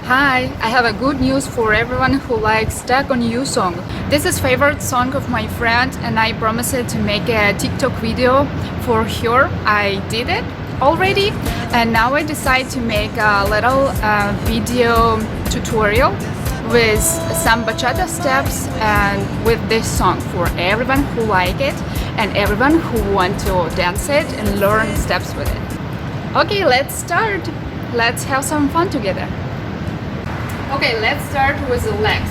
Hi, I have a good news for everyone who likes Stuck on You song. This is favorite song of my friend and I promised to make a TikTok video for her. I did it already and now I decide to make a little video tutorial with some bachata steps and with this song for everyone who like it and everyone who want to dance it and learn steps with it. Okay, let's start. Let's have some fun together. Okay, let's start with the legs.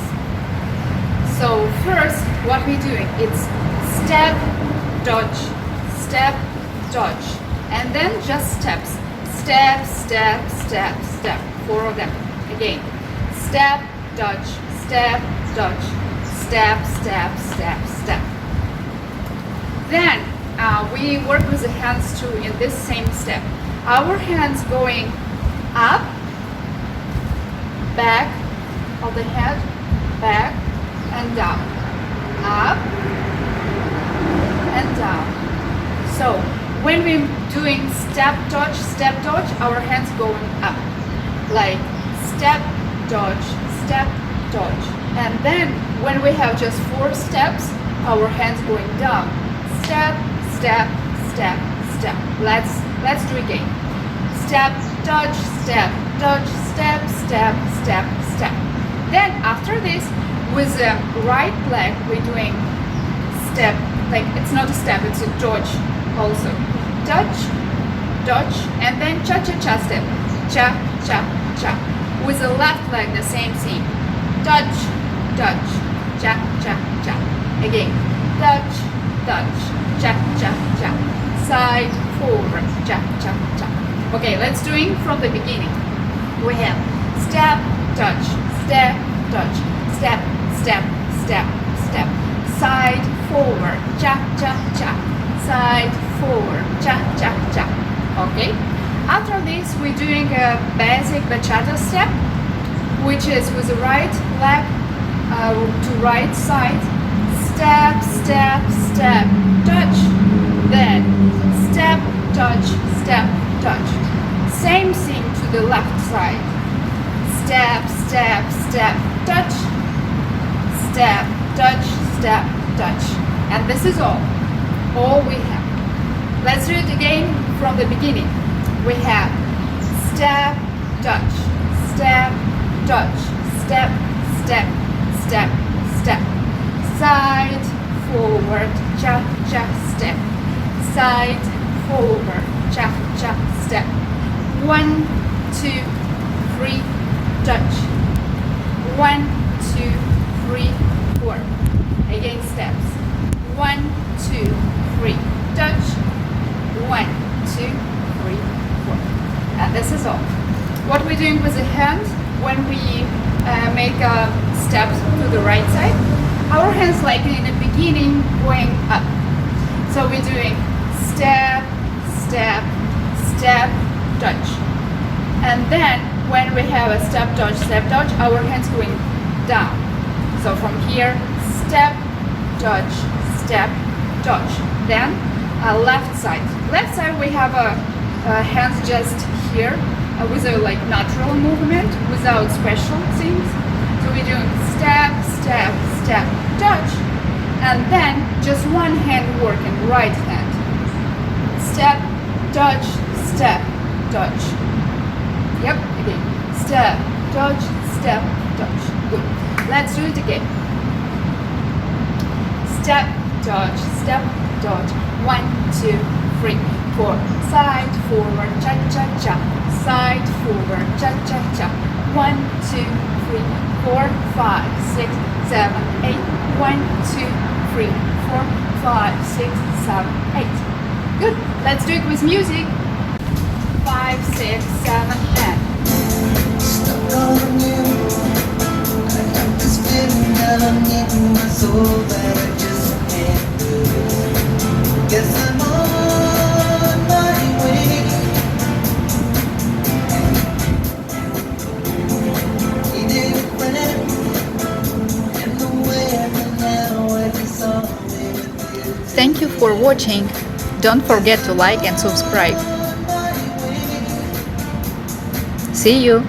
So first, what we're doing, it's step, dodge, and then just steps. Step, step, step, step. 4 of them. Again, step, dodge, step, step, step, step. Then we work with the hands too in this same step. Our hands going up, back of the head, back and down, up and down. So when we're doing step, dodge, our hands going up, like step, dodge, and then when we have just 4 steps, our hands going down, step, step, step, step. Let's do it again. Step, dodge, step, step, step. Then after this, with the right leg, we're doing step, like it's not a step, it's a dodge also. Dodge, and then cha-cha-cha step. Cha. With the left leg, the same thing. Dodge, cha. Again, dodge, cha. Side, forward, cha. Okay, let's do it from the beginning. We have step, dodge, step, side, forward, cha. Side, forward, cha. Okay? After this, we're doing a basic bachata step, which is with the right leg to right side. Step, touch. Then step, touch. Same thing to the left side. Step, touch. Step, touch. And this is all we have. Let's do it again from the beginning. We have step, touch, step, step. Side, forward, cha, step. Side, forward, cha, step. 1, 2, 3, touch. 1, 2, 3, 4. Again steps. 1, 2, 3, touch. 1, 2, 3, 4. And this is all. What we're doing with the hands when we make steps to the right side, our hands like in the beginning going up. So we're doing step, touch. And then when we have a step, touch, our hands going down. So from here, step, touch. Then left side. Left side we have hands just here with a like natural movement without special things. So we're doing step, touch. And then just one hand working, right hand. Step, touch. Yep, again. Step, touch. Good. Let's do it again. Step, touch. 1, 2, 3, 4. Side, forward, cha. Side, forward, cha. 1, 2, 3, 4, 5, 6, 7, 8. 1, 2, 3, 4, 5, 6, 7, 8. Good. Let's do it with music. 5, 6, 7, and. Stuck on you. I got this feeling down in my soul that I just can't do. Guess I'm on my way. Needed a friend, and the way I feel now I just saw me with you. Thank you for watching. Don't forget to like and subscribe. See you!